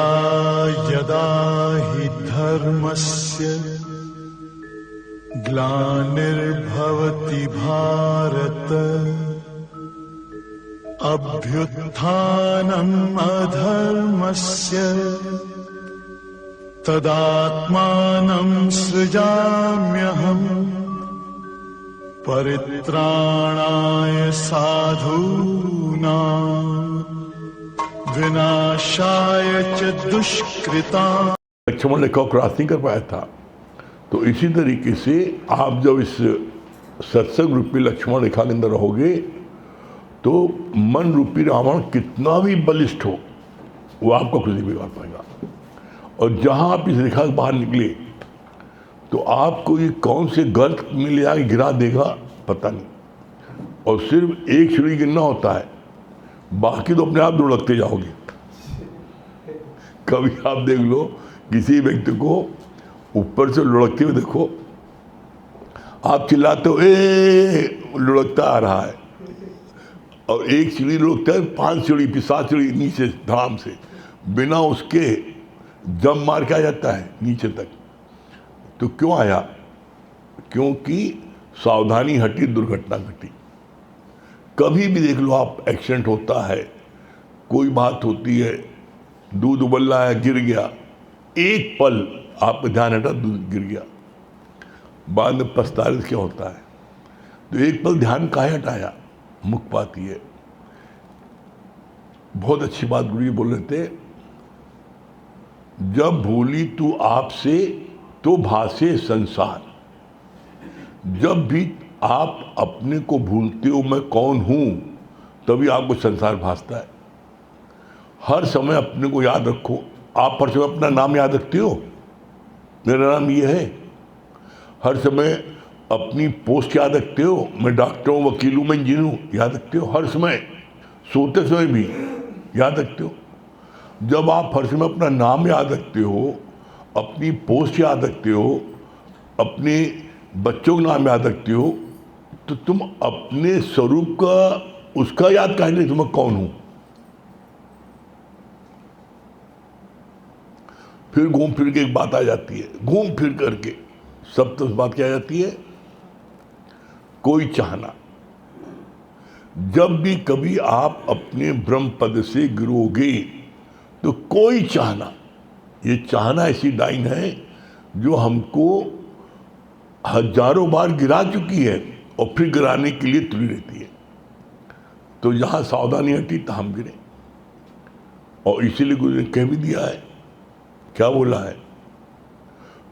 यदा यदा हि धर्मस्य ग्लानिर्भवति भारत अभ्युत्थानम् अधर्मस्य तदात्मानं सृजाम्यहम् परित्राणाय साधूनां विनाशाय च दुष्कृताम्। लक्ष्मण रेखा क्रॉस नहीं कर पाया था, तो इसी तरीके से आप जब इस सत्संग रूपी लक्ष्मण रेखा के अंदर रहोगे तो मन रूपी रावण कितना भी बलिष्ठ हो वो आपको कुछ नहीं बिगाड़ पाएगा। और जहां आप इस रेखा से बाहर निकले तो आपको ये कौन से गर्त में ले आके गिरा देगा पता नहीं। और सिर्फ एक सीढ़ी गिरना होता है, बाकी तो अपने आप लुढ़कते जाओगे। कभी आप देख लो किसी व्यक्ति को ऊपर से लुढ़कते हुए देखो, आप चिल्लाते हो ए लुढ़कता आ रहा है, और एक सीढ़ी लुढ़कता है 5 सीढ़ी फिर 7 सीढ़ी नीचे धाम से बिना उसके जम मार के आ जाता है नीचे तक। तो क्यों आया? क्योंकि सावधानी हटी, दुर्घटना घटी। कभी भी देख लो आप, एक्सीडेंट होता है, कोई बात होती है, दूध उबल रहा है, गिर गया, एक पल आपका ध्यान हटा, दूध गिर गया, बाद में पछतावा क्या होता है। तो एक पल ध्यान काहे हटाया? मुख्य बात ये। बहुत अच्छी बात गुरु जी बोल रहे थे, जब भूली तू आपसे तो भासे संसार। जब भी आप अपने को भूलते हो मैं कौन हूं, तभी आपको संसार भासता है। हर समय अपने को याद रखो। आप हर समय अपना नाम याद रखते हो, मेरा नाम ये है। हर समय अपनी पोस्ट याद रखते हो, मैं डॉक्टर हूँ, वकील हूँ, मैं इंजीनियर हूँ, याद रखते हो। हर समय सोते समय भी याद रखते हो। जब आप हर समय अपना नाम याद रखते हो, अपनी पोस्ट याद रखते हो, अपने बच्चों का नाम याद रखते हो, तो तुम अपने स्वरूप का उसका याद काहे नहीं, तुम्हें कौन हूं। फिर घूम फिर के एक बात आ जाती है, घूम फिर करके सब तो बात क्या आ जाती है, कोई चाहना। जब भी कभी आप अपने ब्रह्म पद से गिरोगे तो कोई चाहना, ये चाहना ऐसी डाइन है जो हमको हजारों बार गिरा चुकी है और फिर गिराने के लिए तुली रहती है। तो यहाँ सावधानी हटी तो हम गिरे। और इसीलिए गुरु ने कह भी दिया है, क्या बोला है,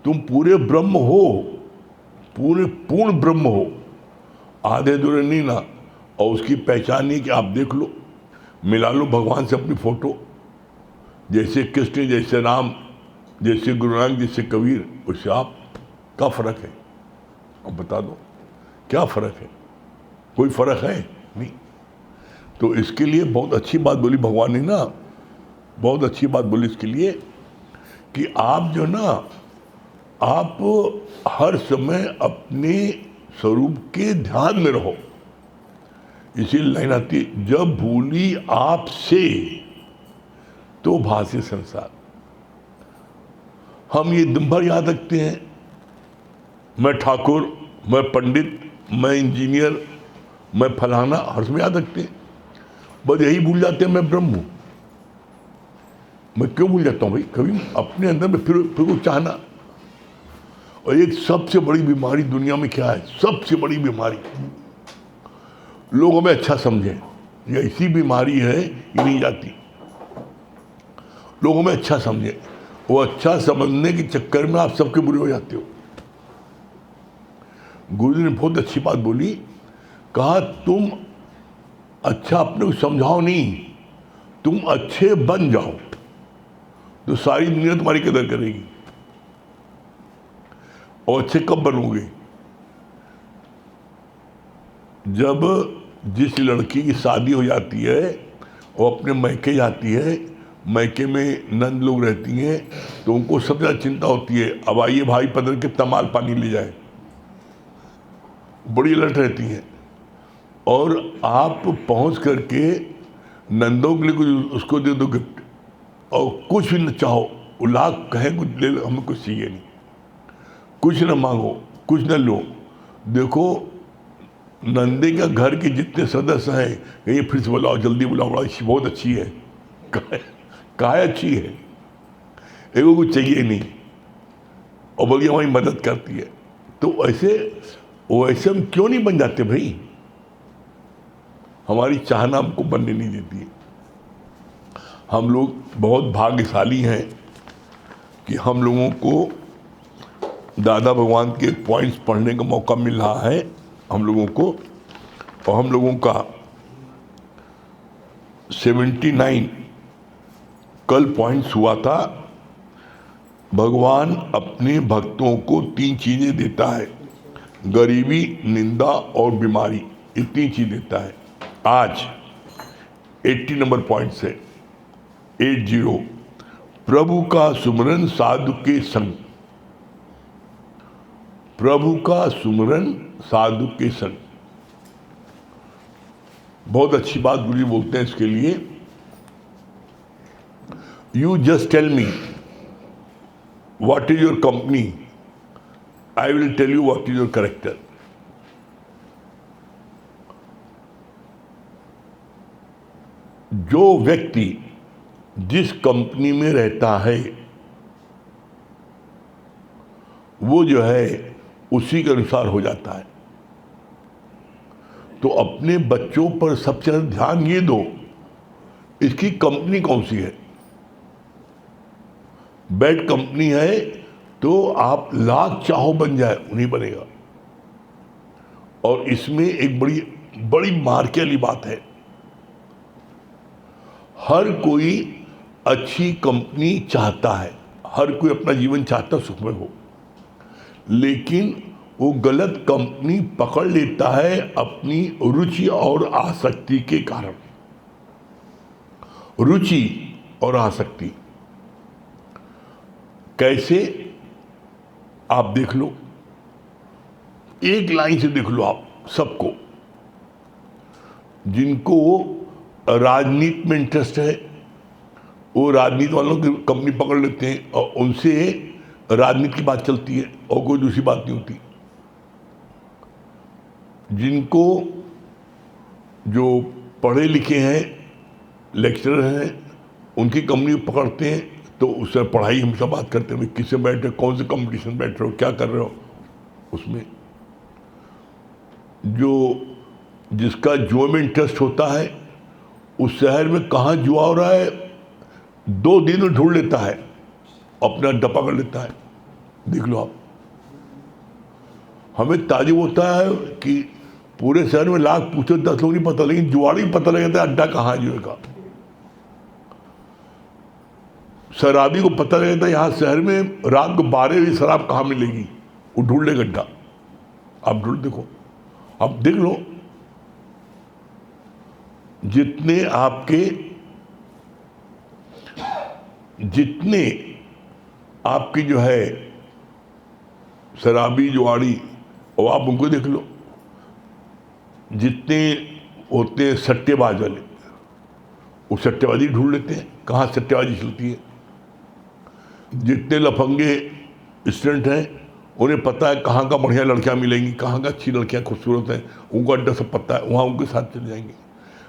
तुम पूरे ब्रह्म हो, पूरे पूर्ण ब्रह्म हो, आधे अधूरे नहीं ना। और उसकी पहचान नहीं कि आप देख लो, मिला लो भगवान से अपनी फोटो, जैसे कृष्ण, जैसे राम, जैसे गुरु नानक, जैसे कबीर, उससे आप क्या फर्क है? अब बता दो क्या फर्क है? कोई फर्क है नहीं। तो इसके लिए बहुत अच्छी बात बोली भगवान ने ना, बहुत अच्छी बात बोली इसके लिए कि आप जो ना, आप हर समय अपने स्वरूप के ध्यान में रहो। इसी लाइन आती है, जब भूली आपसे तो भासे संसार। हम ये दिन भर याद रखते हैं, मैं ठाकुर, मैं पंडित, मैं इंजीनियर, मैं फलाना, हर समय याद रखते हैं। बस यही भूल जाते हैं मैं ब्रह्म हूं। मैं क्यों भूल जाता हूं भाई? कभी अपने अंदर में फिर को चाहना। और एक सबसे बड़ी बीमारी दुनिया में क्या है? सबसे बड़ी बीमारी, लोगों में अच्छा समझें, ये ऐसी बीमारी है ये नहीं जाती। लोगों में अच्छा समझें, वो अच्छा समझने के चक्कर में आप सबके बुरे हो जाते हो। गुरु जी ने बहुत अच्छी बात बोली, कहा तुम अच्छा अपने को समझाओ नहीं, तुम अच्छे बन जाओ तो सारी दुनिया तुम्हारी कदर करेगी। और अच्छे कब बनोगे? जब जिस लड़की की शादी हो जाती है वो अपने मैके जाती है, मैके में नंद लोग रहती हैं, तो उनको सबसे ज़्यादा चिंता होती है, अब आइए भाई पदर के तमाल पानी ले जाए, बड़ी अलर्ट रहती हैं। और आप पहुंच करके नंदों के लिए कुछ उसको दे दो गिफ्ट, और कुछ भी न चाहो, वो लाख कहे कुछ ले लो, हमें कुछ चाहिए नहीं, कुछ न मांगो, कुछ न लो। देखो नंदे का घर के जितने सदस्य हैं, कहिए फिर से बुलाओ, जल्दी बुलाओ, बड़ा बहुत अच्छी है, काहे अच्छी है, एगो कुछ चाहिए नहीं और बोलिए हमारी मदद करती है। तो वैसे हम क्यों नहीं बन जाते भाई? हमारी चाहना हमको बनने नहीं देती है। हम लोग बहुत भाग्यशाली हैं कि हम लोगों को दादा भगवान के पॉइंट्स पढ़ने का मौका मिल रहा है हम लोगों को, और हम लोगों का 79 कल पॉइंट्स हुआ था। भगवान अपने भक्तों को 3 चीज़ें देता है, गरीबी, निंदा और बीमारी, ये 3 चीज़ देता है। आज 80 नंबर पॉइंट से 80, प्रभु का सुमरन साधु के संग, प्रभु का सुमरन साधु के संग। बहुत अच्छी बात गुरु जी बोलते हैं इसके लिए, you just tell me what is your company, I will tell you what is your character. जो व्यक्ति जिस कंपनी में रहता है वो जो है उसी के अनुसार हो जाता है। तो अपने बच्चों पर सबसे ज्यादा ध्यान ये दो, इसकी कंपनी कौन सी है। बैड कंपनी है तो आप लाख चाहो बन जाए, नहीं बनेगा। और इसमें एक बड़ी बड़ी मार्के वाली बात है, हर कोई अच्छी कंपनी चाहता है, हर कोई अपना जीवन चाहता सुखमय हो, लेकिन वो गलत कंपनी पकड़ लेता है अपनी रुचि और आसक्ति के कारण। रुचि और आसक्ति कैसे, आप देख लो, एक लाइन से देख लो आप सबको। जिनको राजनीति में इंटरेस्ट है वो राजनीति वालों की कंपनी पकड़ लेते हैं और उनसे राजनीति की बात चलती है और कोई दूसरी बात नहीं होती। जिनको जो पढ़े लिखे हैं, लेक्चरर हैं, उनकी कंपनी पकड़ते हैं तो उससे पढ़ाई हमेशा बात करते हैं, किससे बैठ रहे, कौन से कंपटीशन बैठ रहे हो, क्या कर रहे हो। उसमें जो जिसका जुए में इंटरेस्ट होता है, उस शहर में कहाँ जुआ हो रहा है 2 दिन में ढूंढ लेता है, अपना अड्डा पकड़ लेता है। देख लो आप, हमें ताजुब होता है कि पूरे शहर में लाख पूछो 10 लोग नहीं पता, लेकिन जुआड़ी पता लग जाता है अड्डा कहाँ है जुए का। शराबी को पता लग जाता है यहाँ शहर में रात को 12 बजे शराब कहाँ मिलेगी, वो ढूंढ ले गड्ढा। आप ढूंढ देखो, आप देख लो, जितने आपकी जो है शराबी जुआड़ी, और आप उनको देख लो, जितने होते हैं सट्टेबाज वाले, वो सट्टेबाजी ढूंढ लेते हैं कहाँ सट्टेबाजी चलती है। जितने लफंगे स्टूडेंट हैं उन्हें पता है कहाँ का बढ़िया लड़कियाँ मिलेंगी, कहाँ का अच्छी लड़कियाँ खूबसूरत हैं, उनको अड्डा सब पता है, वहाँ उनके साथ चले जाएंगे।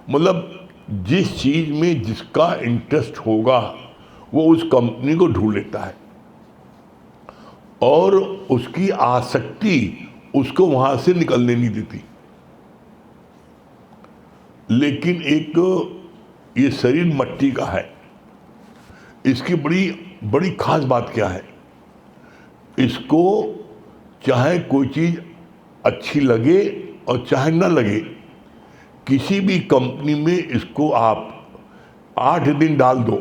मतलब जिस चीज़ में जिसका इंटरेस्ट होगा वो उस कंपनी को ढूंढ लेता है और उसकी आसक्ति उसको वहाँ से निकलने नहीं देती। लेकिन एक ये शरीर मट्टी का है, इसकी बड़ी खास बात क्या है, इसको चाहे कोई चीज़ अच्छी लगे और चाहे ना लगे, किसी भी कंपनी में इसको आप 8 दिन डाल दो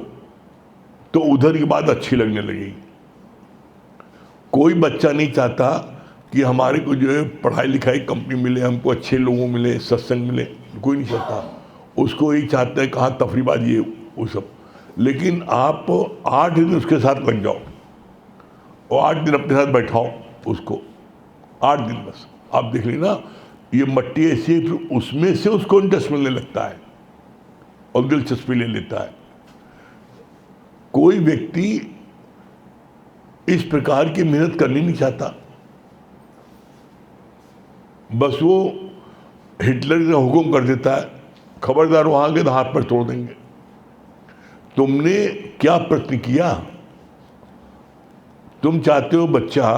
तो उधर की बात अच्छी लगने लगेगी। कोई बच्चा नहीं चाहता कि हमारे को जो है पढ़ाई लिखाई कंपनी मिले, हमको अच्छे लोगों मिले, सत्संग मिले, कोई नहीं चाहता। उसको यही चाहता है कहाँ तफरीबाजी है वो सब। लेकिन आप 8 दिन उसके साथ लग जाओ और 8 दिन अपने साथ बैठाओ उसको, 8 दिन बस, आप देख लेना ये मट्टी ऐसी है, फिर उसमें से उसको इंटरेस्ट मिलने लगता है और दिलचस्पी ले लेता है। कोई व्यक्ति इस प्रकार की मेहनत करनी नहीं चाहता, बस वो हिटलर का हुक्म कर देता है, खबरदार वहां के तो हाथ पर तोड़ देंगे। तुमने क्या प्रयत्न किया? तुम चाहते हो बच्चा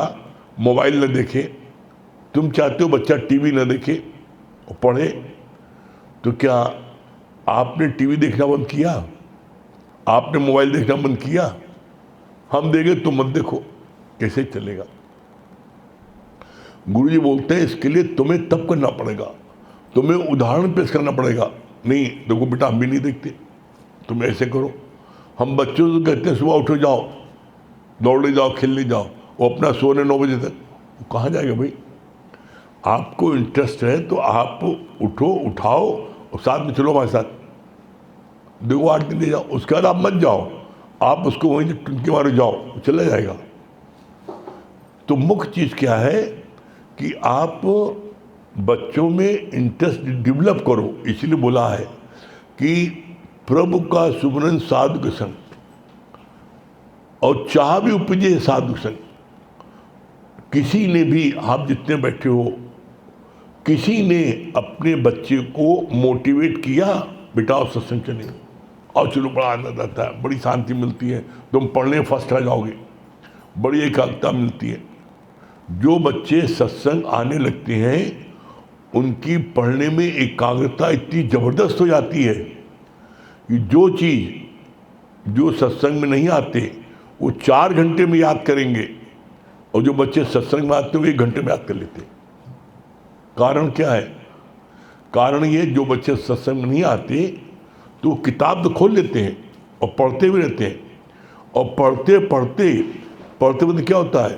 मोबाइल न देखे, तुम चाहते हो बच्चा टीवी न देखे और पढ़े, तो क्या आपने टीवी देखना बंद किया? आपने मोबाइल देखना बंद किया? हम देंगे तुम मत देखो, कैसे चलेगा? गुरुजी बोलते हैं इसके लिए तुम्हें तब करना पड़ेगा, तुम्हें उदाहरण पेश करना पड़ेगा। नहीं देखो बेटा हम भी नहीं देखते, तुम ऐसे करो। हम बच्चों से कहते हैं सुबह उठो, जाओ दौड़ने जाओ, खेलने जाओ, वो अपना सोने 9 बजे तक, वो कहाँ जाएगा भाई? आपको इंटरेस्ट है तो आप उठो, उठाओ और साथ में चलो हमारे साथ, देखो 8 दिन ले जाओ। उसके बाद आप मत जाओ, आप उसको वहीं से टुनके मारो, जाओ, चला जाएगा। तो मुख्य चीज़ क्या है कि आप बच्चों में इंटरेस्ट डेवलप करो। इसलिए बोला है कि प्रभु का सुमरन साधु के संग और चाह भी उपजे साधु संग। किसी ने भी, आप जितने बैठे हो, किसी ने अपने बच्चे को मोटिवेट किया बेटा और सत्संग चले, और चलो बड़ा आनंद आता है, बड़ी शांति मिलती है, तुम पढ़ने फर्स्ट आ जाओगे, बड़ी एकाग्रता मिलती है। जो बच्चे सत्संग आने लगते हैं उनकी पढ़ने में एकाग्रता इतनी ज़बरदस्त हो जाती है कि जो चीज़ जो सत्संग में नहीं आते वो 4 घंटे में याद करेंगे, और जो बच्चे सत्संग में आते हैं वो 1 घंटे में याद कर लेते हैं। कारण क्या है? कारण ये, जो बच्चे सत्संग में नहीं आते तो वो किताब तो खोल लेते हैं और पढ़ते भी रहते हैं, और पढ़ते पढ़ते क्या होता है,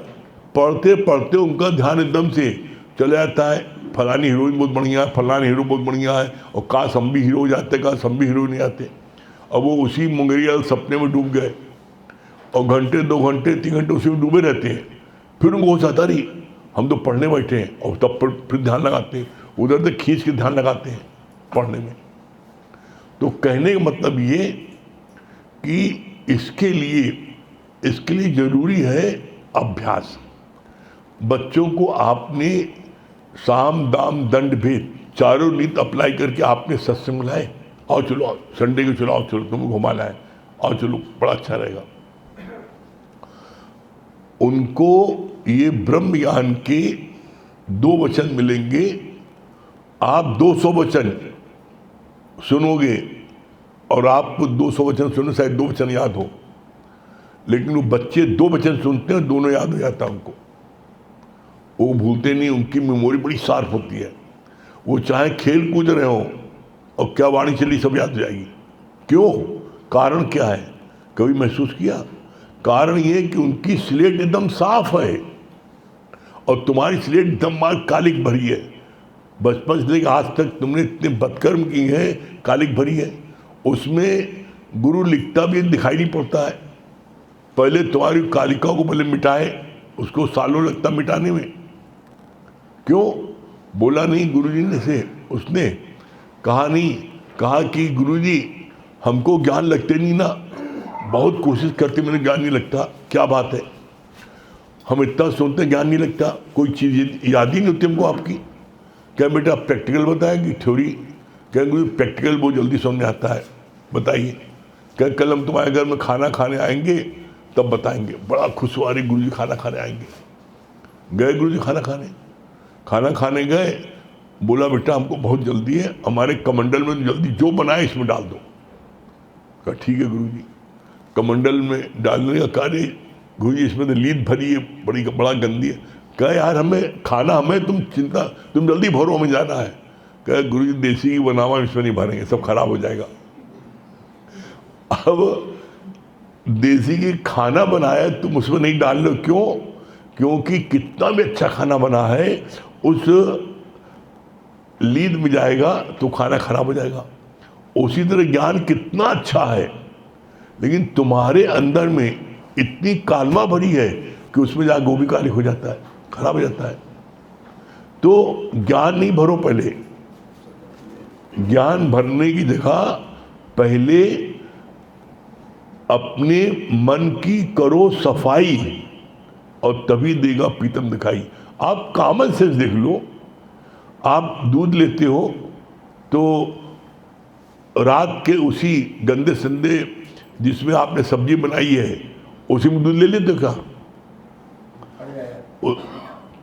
पढ़ते पढ़ते उनका ध्यान एकदम से चला जाता है, फलानी हीरोइन बहुत बढ़िया है, फलानी हीरो बहुत बढ़िया है, और काश हम भी हीरो हो जाते, काश हम भी हीरो नहीं आते। अब वो उसी मुंगेरिया सपने में डूब गए और घंटे 2 घंटे 3 घंटे उसी में डूबे रहते हैं। फिर उनको हो जाता रही हम तो पढ़ने बैठे हैं, और तब फिर ध्यान लगाते हैं, उधर से खींच के ध्यान लगाते हैं पढ़ने में। तो कहने का मतलब ये कि इसके लिए ज़रूरी है अभ्यास। बच्चों को आपने साम दाम दंड भेद चारों नीति अप्लाई करके आपने सत्संग लाए, और चलो संडे को चलो, आओ चलो तुम्हें घुमा लाए, और चलो बड़ा अच्छा रहेगा। उनको ये ब्रह्म ज्ञान के 2 वचन मिलेंगे। आप 200 वचन सुनोगे और आपको 200 वचन सुनो, शायद 2 वचन याद हो, लेकिन वो बच्चे 2 वचन सुनते हैं, दोनों याद हो जाता है उनको, वो भूलते नहीं, उनकी मेमोरी बड़ी शार्प होती है। वो चाहे खेल कूद रहे हो और क्या वाणी चली सब याद हो जाएगी। क्यों? कारण क्या है? कभी महसूस किया? कारण ये कि उनकी स्लेट एकदम साफ है और तुम्हारी स्लेट एकदम कालिक भरी है। बचपन से लेकर आज तक तुमने इतने बदकर्म किए हैं, कालिक भरी है। उसमें गुरु लिखता भी दिखाई नहीं पड़ता है। पहले तुम्हारी कालिका को पहले मिटाए, उसको सालों लगता मिटाने में। क्यों? बोला नहीं गुरुजी ने से, उसने कहा नहीं, कहा कि गुरुजी हमको ज्ञान लगते नहीं ना, बहुत कोशिश करते मैंने ज्ञान नहीं लगता। क्या बात है, हम इतना सुनते ज्ञान नहीं लगता, कोई चीज़ याद ही नहीं होती हमको आपकी। क्या बेटा प्रैक्टिकल बताएंगे थ्योरी? क्या गुरु प्रैक्टिकल बहुत जल्दी समझ में आता है, बताइए। क्या कल हम तुम्हारे घर में खाना खाने आएंगे तब बताएंगे। बड़ा खुश हुआ, गुरु जी खाना खाने आएंगे। गए गुरु जी खाना खाने गए, बोला बेटा हमको बहुत जल्दी है, हमारे कमंडल में जल्दी जो बनाए इसमें डाल दो। कहा ठीक है गुरु जी। कमंडल में डालने का कार्य, गुरु जी इसमें तो लीद भरी है, बड़ा गंदी है। कहा यार हमें खाना, हमें तुम जल्दी भरो, हमें जाना है। कहा गुरु जी देसी की बनावा इसमें नहीं भरेंगे, सब खराब हो जाएगा। अब देसी की खाना बनाया तुम उसमें नहीं डाल लो, क्यों? क्योंकि कितना भी अच्छा खाना बना है उस लीद में जाएगा तो खाना खराब हो जाएगा। उसी तरह ज्ञान कितना अच्छा है, लेकिन तुम्हारे अंदर में इतनी कालमा भरी है कि उसमें जाकर गोभी काली हो जाता है, खराब हो जाता है। तो ज्ञान नहीं भरो, पहले ज्ञान भरने की जगह पहले अपने मन की करो सफाई और तभी देगा प्रीतम दिखाई। आप कॉमन सेंस देख लो, आप दूध लेते हो तो रात के उसी गंदे संदे जिसमें आपने सब्जी बनाई है उसी में दूध ले लेते हो क्या?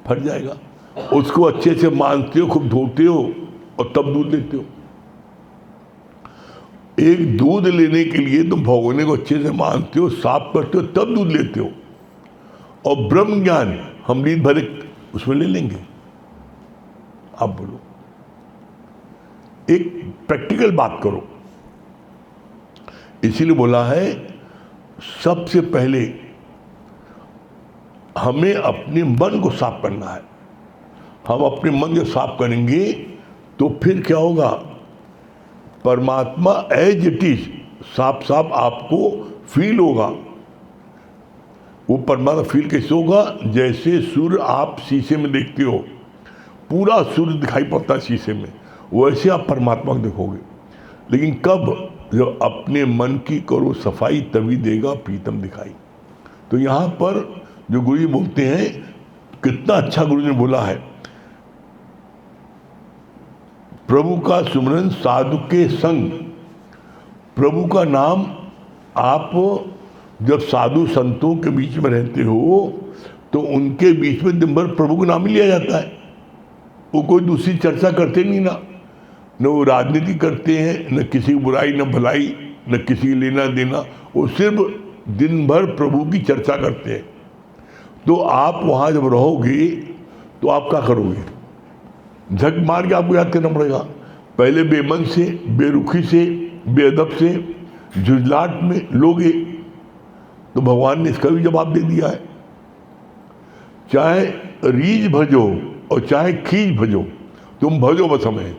फट जाएगा। उसको अच्छे से मांजते हो, खूब धोते हो और तब दूध लेते हो। एक दूध लेने के लिए तुम भगोने को अच्छे से मांजते हो, साफ करते हो, तब दूध लेते हो। और ब्रह्म ज्ञान हम नींद भरे उसमें ले लेंगे। आप बोलो, एक प्रैक्टिकल बात करो। इसीलिए बोला है सबसे पहले हमें अपने मन को साफ करना है। हम अपने मन को साफ करेंगे तो फिर क्या होगा? परमात्मा एज इट इज साफ साफ आपको फील होगा। वो परमात्मा फील कैसे होगा? जैसे सूर्य आप शीशे में देखते हो, पूरा सूर्य दिखाई पड़ता है शीशे में, वैसे आप परमात्मा को देखोगे। लेकिन कब? जब अपने मन की करो सफाई तभी देगा प्रीतम दिखाई। तो यहाँ पर जो गुरु जी बोलते हैं, कितना अच्छा गुरु जी ने बोला है, प्रभु का सुमरन साधु के संग। प्रभु का नाम आप जब साधु संतों के बीच में रहते हो तो उनके बीच में दिन भर प्रभु का नाम ही लिया जाता है। वो कोई दूसरी चर्चा करते नहीं ना, न वो राजनीति करते हैं, न किसी की बुराई न भलाई, न किसी की लेना देना। वो सिर्फ दिन भर प्रभु की चर्चा करते हैं। तो आप वहाँ जब रहोगे तो आप क्या करोगे? झक मार के आपको याद करना पड़ेगा। पहले बेमन से, बेरुखी से, बेअदब से, झुंझलाहट में लोगे तो भगवान ने इसका भी जवाब दे दिया है। चाहे रीझ भजो और चाहे खींच भजो, तुम भजो बस हमें,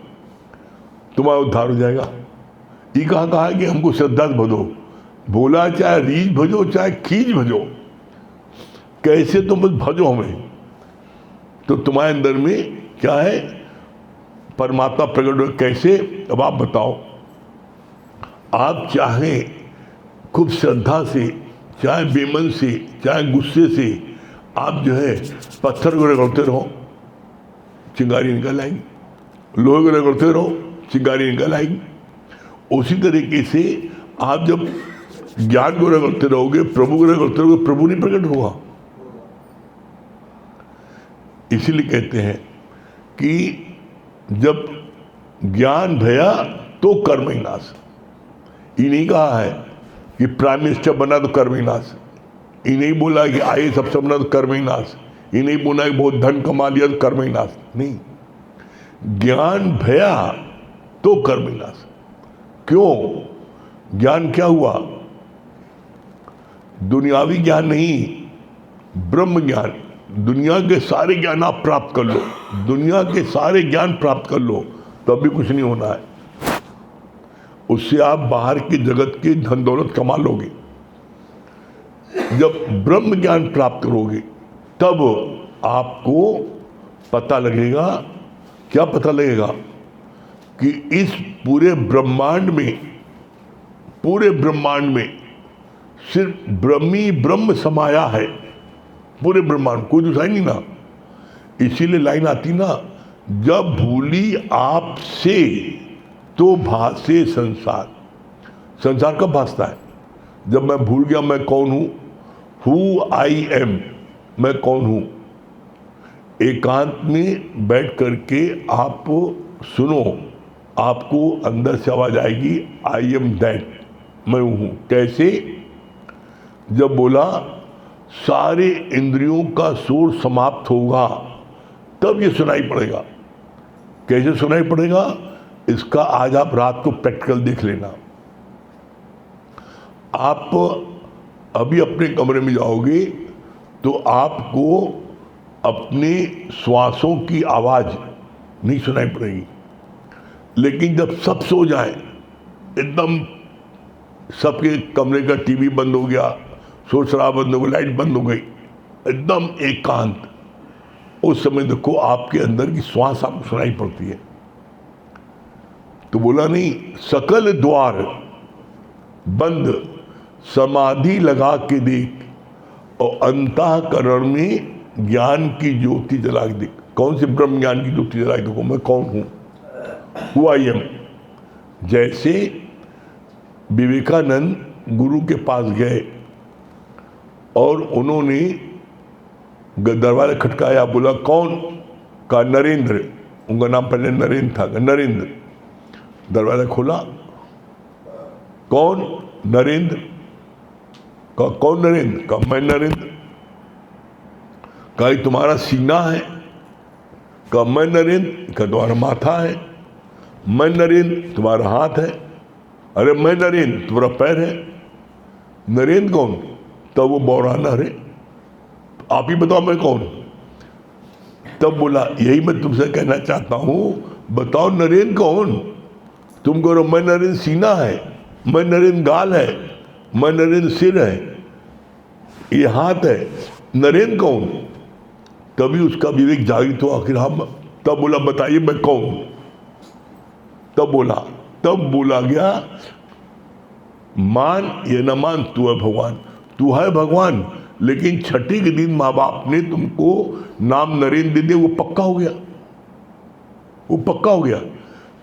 तुम्हारा उद्धार हो जाएगा। ये कहा है कि हमको श्रद्धा से भजो। बोला चाहे रीझ भजो चाहे खींच भजो, कैसे तुम बस भजो हमें, तो तुम्हारे अंदर में क्या है? परमात्मा प्रकट हो। कैसे? अब आप बताओ। आप चाहे खूब श्रद्धा से, चाहे बेमन से, चाहे गुस्से से आप जो है पत्थर को रगड़ते रहो, चिंगारी निकल आएगी। लोहे को रगड़ते रहो, चिंगारी निकल आएगी। उसी तरीके से आप जब ज्ञान को रगड़ते रहोगे, प्रभु को रगड़ते रहोगे, प्रभु नहीं प्रकट होगा। इसीलिए कहते हैं कि जब ज्ञान भया तो कर्म ही नाश। ये नहीं कहा है कि प्राइम मिनिस्टर बना तो कर्म ही नाश। ये नहीं बोला कि IAS अफसर बना तो कर्म ही नाश। ये नहीं बोला कि बहुत धन कमा लिया तो कर्म ही नाश। नहीं, ज्ञान भया तो कर्म ही नाश। क्यों? ज्ञान क्या हुआ? दुनियावी ज्ञान नहीं, ब्रह्म ज्ञान। दुनिया के सारे ज्ञान आप प्राप्त कर लो, दुनिया के सारे ज्ञान प्राप्त कर लो, तब भी कुछ नहीं होना है। उससे आप बाहर की जगत की धन दौलत कमा लोगे। जब ब्रह्म ज्ञान प्राप्त करोगे तब आपको पता लगेगा। क्या पता लगेगा? कि इस पूरे ब्रह्मांड में सिर्फ ब्रह्मी ब्रह्म समाया है। पूरे ब्रह्मांड कोई दूसरा नहीं ना। इसीलिए लाइन आती ना, जब भूली आपसे तो भासे संसार। संसार कब भासता है? जब मैं भूल गया मैं कौन हूं, हु आई एम, मैं कौन हूं। एकांत में बैठ करके आप सुनो, आपको अंदर से आवाज आएगी, आई एम दैट, मैं हूं। कैसे? जब बोला सारे इंद्रियों का शोर समाप्त होगा तब ये सुनाई पड़ेगा। कैसे सुनाई पड़ेगा? इसका आज आप रात को प्रैक्टिकल देख लेना। आप अभी अपने कमरे में जाओगे तो आपको अपने श्वासों की आवाज नहीं सुनाई पड़ेगी। लेकिन जब सब सो जाए, एकदम सबके कमरे का टीवी बंद हो गया, शोर शराबा बंद हो गया, लाइट बंद हो गई, एकदम एकांत, उस समय देखो आपके अंदर की श्वास आपको सुनाई पड़ती है। तो बोला नहीं, सकल द्वार बंद, समाधि लगा के देख और अंतःकरण में ज्ञान की ज्योति जला के देख। कौन सी ब्रह्म ज्ञान की ज्योति जला के देखो, मैं कौन हूँ, हु आई एम। जैसे विवेकानंद गुरु के पास गए और उन्होंने दरवाजा खटकाया, बोला कौन, कहा नरेंद्र, उनका नाम पहले नरेंद्र था, नरेंद्र। दरवाजा खोला, कौन, नरेंद्र। कहा कौन नरेंद्र, कहा मैं नरेंद्र। कहा तुम्हारा सीना है, कहा मैं नरेंद्र। कहा तुम्हारा माथा है, मैं नरेंद्र। तुम्हारा हाथ है, अरे मैं नरेंद्र। तुम्हारा पैर है, नरेंद्र कौन। तब वो बौराना, अरे आप ही बताओ मैं कौन। तब बोला यही मैं तुमसे कहना चाहता हूं, बताओ नरेंद्र कौन। तुम कहो मैं नरेंद्र सीना है, मैं नरेंद्र गाल है, मैं नरेंद्र सिर है, ये हाथ है, नरेंद्र कौन। तभी उसका विवेक जागृत हो आखिर हम। तब बोला बताइए मैं कौन। तब बोला गया मान ये न मान तू है भगवान। तू है भगवान, लेकिन छठी के दिन माँ बाप ने तुमको नाम नरेंद्र दे दिया, वो पक्का हो गया, वो पक्का हो गया।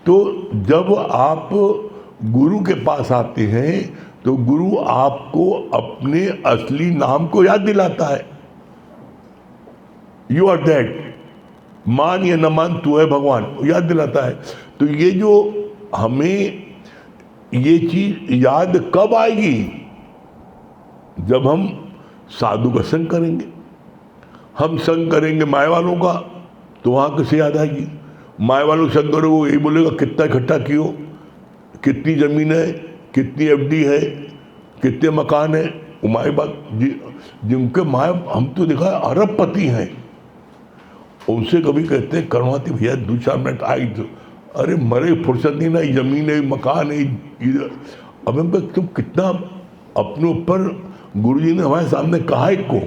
तो जब आप गुरु के पास आते हैं तो गुरु आपको अपने असली नाम को याद दिलाता है, यू आर दैट, मान या न मान तू है भगवान, याद दिलाता है। तो ये जो हमें ये चीज याद कब आएगी, जब हम साधु का संग करेंगे। हम संग करेंगे माय वालों का, तो वहाँ कैसे याद आएगी। माय वालों संग करो, वो यही बोलेगा कितना इकट्ठा कियो, कितनी ज़मीन है, कितनी एफडी है, कितने मकान है। वो माए बात जिनके माए हम तो देखा अरबपति हैं, उनसे कभी कहते हैं करवाती भैया 2-4 मिनट आई तो, अरे मरे फुर्सत नहीं ना, ज़मीन है, मकान है इधर। अब हम तुम कितना अपने ऊपर, गुरुजी ने हमारे सामने कहा एक को,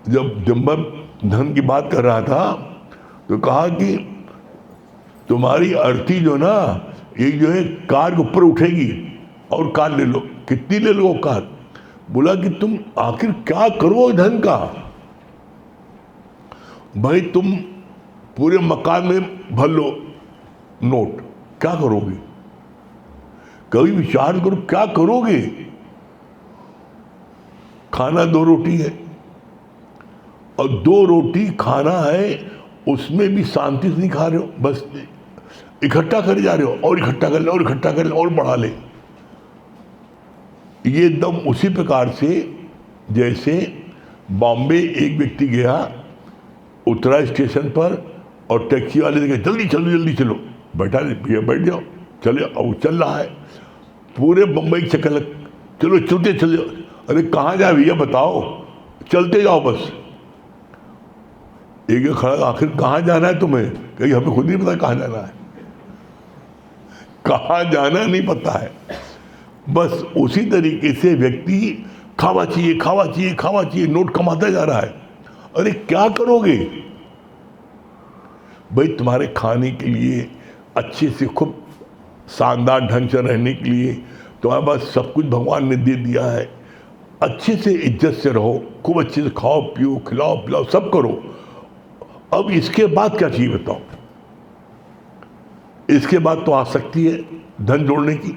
जब जम्बर धन की बात कर रहा था तो कहा कि तुम्हारी अर्थी जो ना, ये जो है कार के ऊपर उठेगी और कार ले लो। कितनी ले लो कार। बोला कि तुम आखिर क्या करो धन का। भाई तुम पूरे मकान में भर लो नोट, क्या करोगे। कभी विचार करो क्या करोगे। खाना 2 रोटी है और 2 रोटी खाना है, उसमें भी शांति से नहीं खा रहे हो, बस इकट्ठा करे जा रहे हो, और इकट्ठा कर ले और इकट्ठा कर ले और बढ़ा ले। ये एकदम उसी प्रकार से जैसे बॉम्बे एक व्यक्ति गया, उतरा स्टेशन पर और टैक्सी वाले ने कहा जल्दी चलो जल्दी चलो, बैठा भैया बैठ जाओ, चले, और चल रहा है पूरे बम्बई की चक्कर, चलो चलते चले। अरे कहाँ जाए भैया बताओ, चलते जाओ बस। एक खड़ा, आखिर कहाँ जाना है तुम्हें, कहीं हमें खुद नहीं पता कहाँ जाना है, कहाँ जाना नहीं पता है। बस उसी तरीके से व्यक्ति खावा चाहिए खावा चाहिए खावा चाहिए, नोट कमाता जा रहा है। अरे क्या करोगे भाई, तुम्हारे खाने के लिए, अच्छे से खूब शानदार ढंग से रहने के लिए तुम्हारे पास सब कुछ भगवान ने दे दिया है। अच्छे से इज्जत से रहो, खूब अच्छे से खाओ पियो, खिलाओ पिलाओ, सब करो। अब इसके बाद क्या चाहिए बताओ। इसके बाद तो आसक्ति है धन जोड़ने की,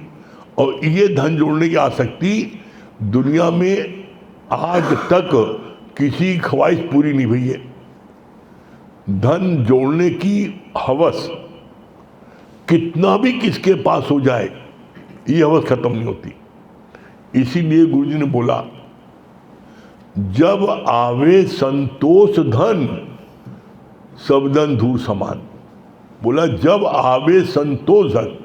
और ये धन जोड़ने की आसक्ति दुनिया में आज तक किसी ख्वाहिश पूरी नहीं हुई है। धन जोड़ने की हवस कितना भी किसके पास हो जाए, ये हवस खत्म नहीं होती। इसीलिए गुरुजी ने बोला जब आवे संतोष धन, सब धन धूल समान। बोला जब आवे संतोष धन,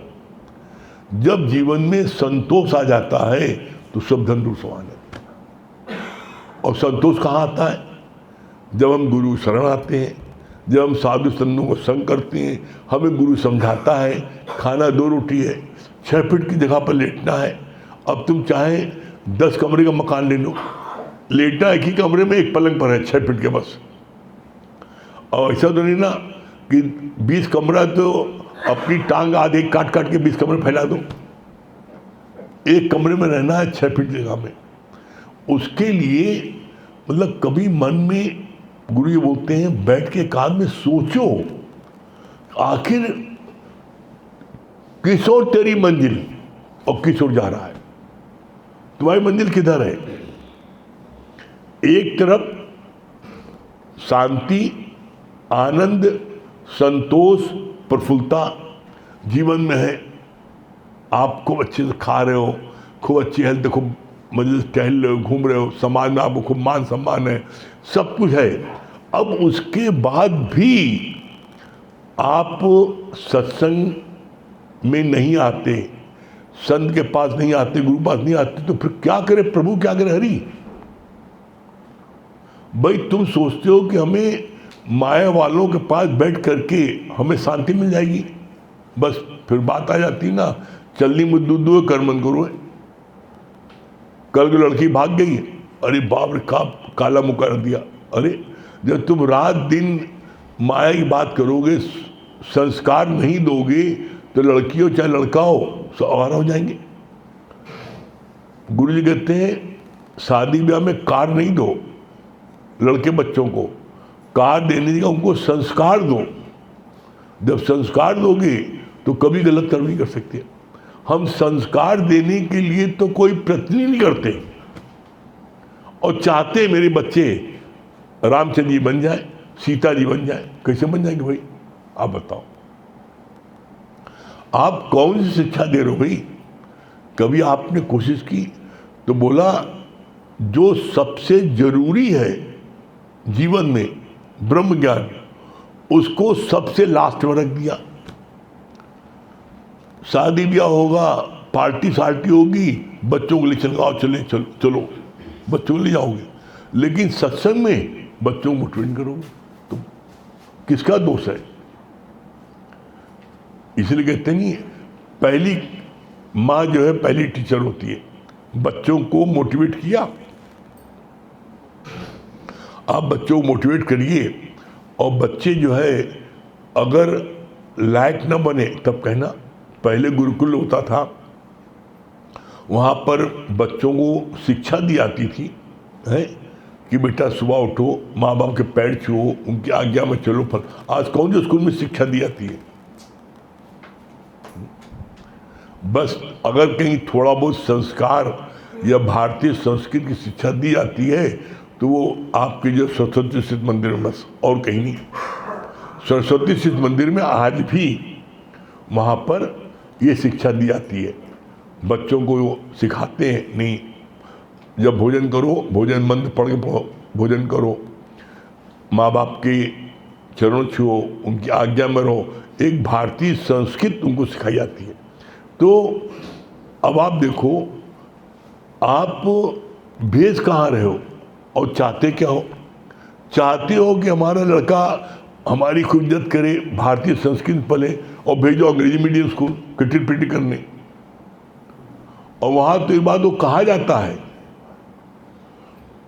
जब जीवन में संतोष आ जाता है तो सब धन धूल समान है। और संतोष कहाँ आता है, जब हम गुरु शरण आते हैं, जब हम साधु संतों को संग करते हैं। हमें गुरु समझाता है खाना 2 रोटी है, 6 फीट की जगह पर लेटना है। अब तुम चाहे 10 कमरे का मकान ले लो, लेटना एक ही कमरे में, एक पलंग पर है 6 फीट के बस। और ऐसा तो नहीं ना कि 20 कमरा तो अपनी टांग आधे काट काट के 20 कमरे फैला दो। एक कमरे में रहना है 6 फीट जगह में, उसके लिए मतलब कभी मन में, गुरु जी बोलते हैं बैठ के कान में सोचो, आखिर किस ओर तेरी मंजिल और किस ओर जा रहा है, तुम्हारी मंजिल किधर है। एक तरफ शांति, आनंद, संतोष, प्रफुल्लता जीवन में है, आप खूब अच्छे से खा रहे हो, खूब अच्छी हेल्थ, खूब मजे से टहल रहे हो, घूम रहे हो, समाज में आपको खूब मान सम्मान है, सब कुछ है। अब उसके बाद भी आप सत्संग में नहीं आते, संत के पास नहीं आते, गुरु पास नहीं आते, तो फिर क्या करे प्रभु, क्या करे हरि। भाई तुम सोचते हो कि हमें माया वालों के पास बैठ करके हमें शांति मिल जाएगी, बस फिर बात आ जाती ना, चलनी मुद्दू कर्मन करो। कल की लड़की भाग गई, अरे बाप रे काला मुँह कर दिया। अरे जब तुम रात दिन माया की बात करोगे, संस्कार नहीं दोगे, तो लड़की हो चाहे लड़का हो सब आवारा हो जाएंगे। गुरु जी कहते हैं शादी ब्याह में कार नहीं दो लड़के बच्चों को, कार देने की उनको संस्कार दो। जब संस्कार दोगे तो कभी गलत कर्म नहीं कर सकते। हम संस्कार देने के लिए तो कोई प्रयत्न नहीं करते, और चाहते मेरे बच्चे रामचंद्र जी बन जाए, सीता जी बन जाए। कैसे बन जाएंगे भाई, आप बताओ। आप कौन सी शिक्षा दे रहे हो भाई। कभी आपने कोशिश की तो बोला जो सबसे जरूरी है जीवन में ब्रह्म ज्ञान, उसको सबसे लास्ट में रख दिया। शादी ब्याह होगा, पार्टी सार्टी होगी, बच्चों को ले चलो, चलो बच्चों को ले जाओगे, लेकिन सत्संग में बच्चों को मोटिवेट करोगे तो किसका दोष है। इसलिए कहते नहीं, पहली माँ जो है पहली टीचर होती है। बच्चों को मोटिवेट किया, आप बच्चों को मोटिवेट करिए, और बच्चे जो है अगर लायक न बने तब कहना। पहले गुरुकुल होता था, वहाँ पर बच्चों को शिक्षा दी जाती थी है कि बेटा सुबह उठो, माँ बाप के पैर छुओ, उनकी आज्ञा में चलो। पर आज कौन जो स्कूल में शिक्षा दी जाती है। बस अगर कहीं थोड़ा बहुत संस्कार या भारतीय संस्कृति की शिक्षा दी जाती है तो वो आपके जो सरस्वती स्थित मंदिर में, बस और कहीं नहीं। सरस्वती स्थित मंदिर में आज भी वहाँ पर ये शिक्षा दी जाती है, बच्चों को सिखाते हैं। नहीं, जब भोजन करो, भोजन मंत्र पढ़ के भोजन करो, माँ बाप के चरण छुओ, उनकी आज्ञा में रहो। एक भारतीय संस्कृति उनको सिखाई जाती है। तो अब आप देखो, आप भेज कहाँ रहे हो और चाहते क्या हो। चाहते हो कि हमारा लड़का हमारी खूब इज्जत करे, भारतीय संस्कृति पले, और भेजो अंग्रेजी मीडियम स्कूल किटिर पिटी करने। और वहाँ तो एक बात वो कहा जाता है,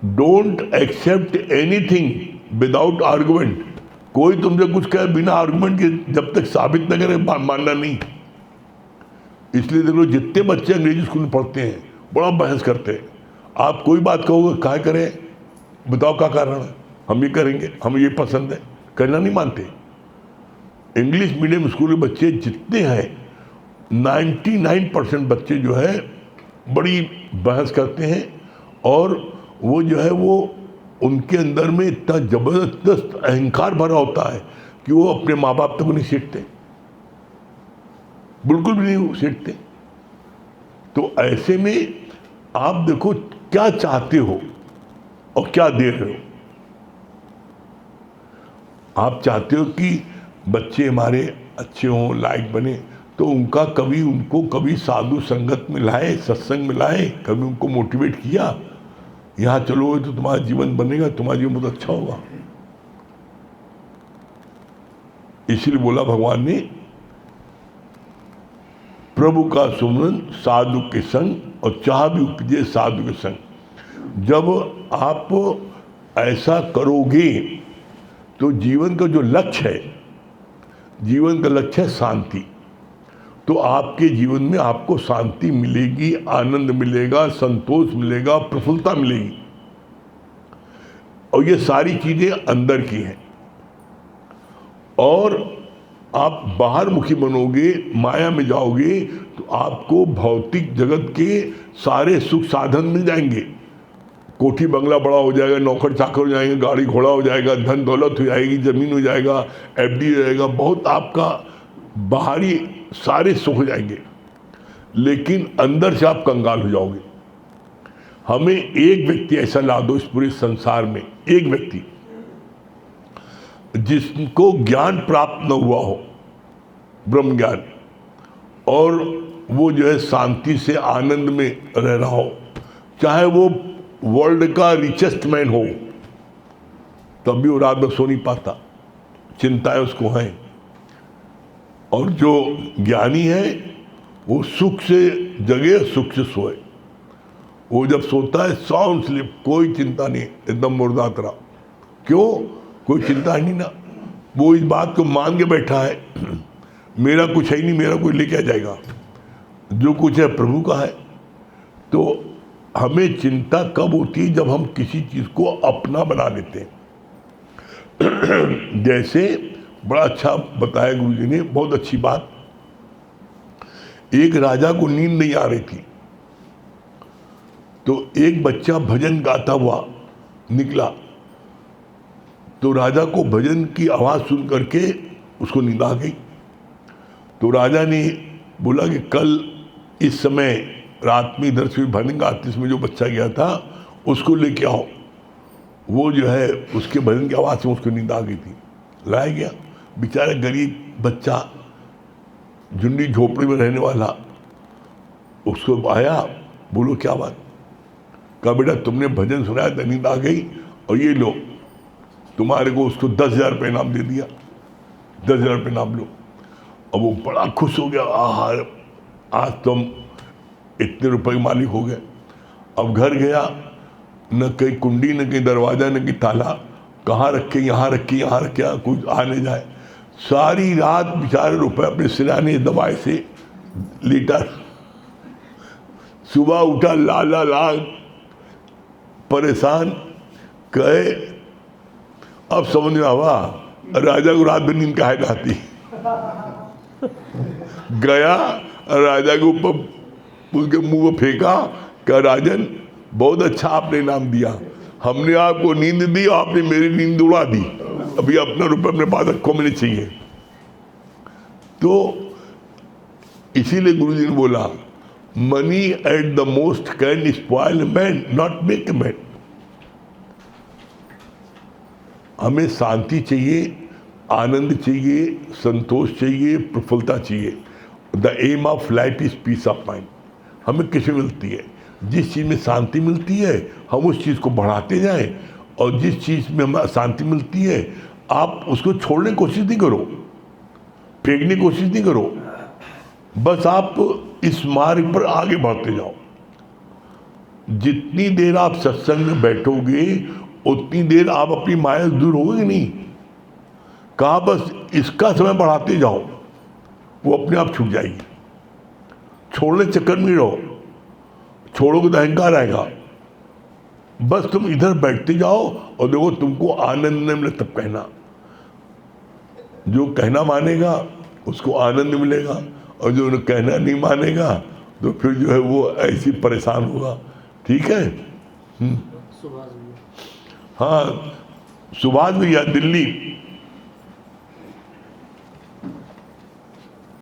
don't accept anything without argument. कोई तुमसे कुछ कहे बिना आर्गुमेंट के, जब तक साबित न करे मानना नहीं। इसलिए देखो, जितने बच्चे अंग्रेजी स्कूल में पढ़ते हैं बड़ा बहस करते हैं। आप कोई बात कहोगे, क्या करें, बताओ क्या कारण है, हम ये करेंगे, हमें ये पसंद है, करना नहीं मानते। इंग्लिश मीडियम स्कूल के बच्चे जितने हैं, 99% बच्चे जो है बड़ी बहस करते हैं, और वो जो है वो उनके अंदर में इतना ज़बरदस्त अहंकार भरा होता है कि वो अपने माँ बाप तक नहीं सीखते, बिल्कुल भी नहीं सीखते। तो ऐसे में आप देखो क्या चाहते हो और क्या दे रहे हो। आप चाहते हो कि बच्चे हमारे अच्छे हों, लायक बने, तो उनको कभी साधु संगत में लाए, सत्संग में लाए, कभी उनको मोटिवेट किया, यहाँ चलोगे तो तुम्हारा जीवन बनेगा, तुम्हारा जीवन बहुत अच्छा होगा। इसलिए बोला भगवान ने, प्रभु का सुमरन साधु के संग, और चाह भी उपजे साधु के संग। जब आप ऐसा करोगे तो जीवन का जो लक्ष्य है, जीवन का लक्ष्य है शांति। तो आपके जीवन में आपको शांति मिलेगी, आनंद मिलेगा, संतोष मिलेगा, प्रफुल्लता मिलेगी। और ये सारी चीजें अंदर की हैं। और आप बाहर मुखी बनोगे, माया में जाओगे, तो आपको भौतिक जगत के सारे सुख साधन मिल जाएंगे। कोठी बंगला बड़ा हो जाएगा, नौकर चाकर हो जाएंगे, गाड़ी घोड़ा हो जाएगा, धन दौलत हो जाएगी, जमीन हो जाएगा, एफडी हो जाएगा, बहुत आपका बाहरी सारे सुख हो जाएंगे, लेकिन अंदर से आप कंगाल हो जाओगे। हमें एक व्यक्ति ऐसा ला दो इस पूरे संसार में, एक व्यक्ति जिसको ज्ञान प्राप्त न हुआ हो, ब्रह्म ज्ञान, और वो जो है शांति से आनंद में रह रहा हो, चाहे वो वर्ल्ड का रिचेस्ट मैन हो, तब भी वो रात में सो नहीं पाता, चिंताएं उसको हैं। और जो ज्ञानी है वो सुख से जगे, सुख से सोए। वो जब सोता है साउंड स्लीप, कोई चिंता नहीं, एकदम मुर्दात रहा। क्यों? कोई चिंता ही नहीं ना। वो इस बात को मान के बैठा है, मेरा कुछ है ही नहीं, मेरा कोई लेके आ जाएगा, जो कुछ है प्रभु का है। तो हमें चिंता कब होती है? जब हम किसी चीज को अपना बना लेते हैं। जैसे बड़ा अच्छा बताया गुरु जी ने, बहुत अच्छी बात। एक राजा को नींद नहीं आ रही थी, तो एक बच्चा भजन गाता हुआ निकला, तो राजा को भजन की आवाज सुन करके उसको नींद आ गई। तो राजा ने बोला कि कल इस समय रात में इधर से भजन गाते इसमें जो बच्चा गया था उसको लेके आओ। वो जो है उसके भजन की आवाज़ में उसको नींद आ गई थी, लाया गया। बेचारा गरीब बच्चा, झुंडी झोपड़ी में रहने वाला, उसको आया, बोलो क्या बात? कहा बेटा तुमने भजन सुनाया तो नींद आ गई, और ये लो तुम्हारे को, उसको 10,000 रुपये इनाम दे दिया, 10,000 रुपये इनाम लो। अब वो बड़ा खुश हो गया, आहा आज तुम इतने रुपए के मालिक हो गए। अब घर गया, न कहीं कुंडी, न कहीं दरवाजा, न कहीं ताला, कहाँ रखे, यहाँ रखे, यहाँ रखे, कुछ आने जाए। सारी रात बेचारे रुपए अपने सिराने दबाए से लेटा, सुबह उठा लाला लाल परेशान, कहे अब समझ में आवा राजा को रात भर नींद काहे न आती। गया राजा के ऊपर उसके मुंह में फेंका, कहा राजन बहुत अच्छा आपने इनाम दिया, हमने आपको नींद दी, आपने मेरी नींद उड़ा दी, अभी अपना रुपये अपने पास रखो, मिलने चाहिए। तो इसीलिए गुरु जी ने बोला, money at the most can spoil man, not make a man. हमें शांति चाहिए, आनंद चाहिए, संतोष चाहिए, प्रफुल्लता चाहिए। The aim of life is peace of mind. हमें किसे मिलती है? जिस चीज़ में शांति मिलती है हम उस चीज़ को बढ़ाते जाएं, और जिस चीज़ में हमें शांति मिलती है आप उसको छोड़ने की कोशिश नहीं करो, फेंकने की कोशिश नहीं करो, बस आप इस मार्ग पर आगे बढ़ते जाओ। जितनी देर आप सत्संग में बैठोगे उतनी देर आप अपनी माया से दूर होगे नहीं। कहा बस इसका समय बढ़ाते जाओ, वो अपने आप छूट जाएगी। छोड़ने चक्कर में रहो, छोड़ोगे तो अहंकार आएगा। बस तुम इधर बैठते जाओ और देखो तुमको आनंद नहीं मिले तब कहना। जो कहना मानेगा उसको आनंद मिलेगा, और जो कहना नहीं मानेगा तो फिर जो है वो ऐसी परेशान होगा। ठीक है? हाँ, सुभाष भैया दिल्ली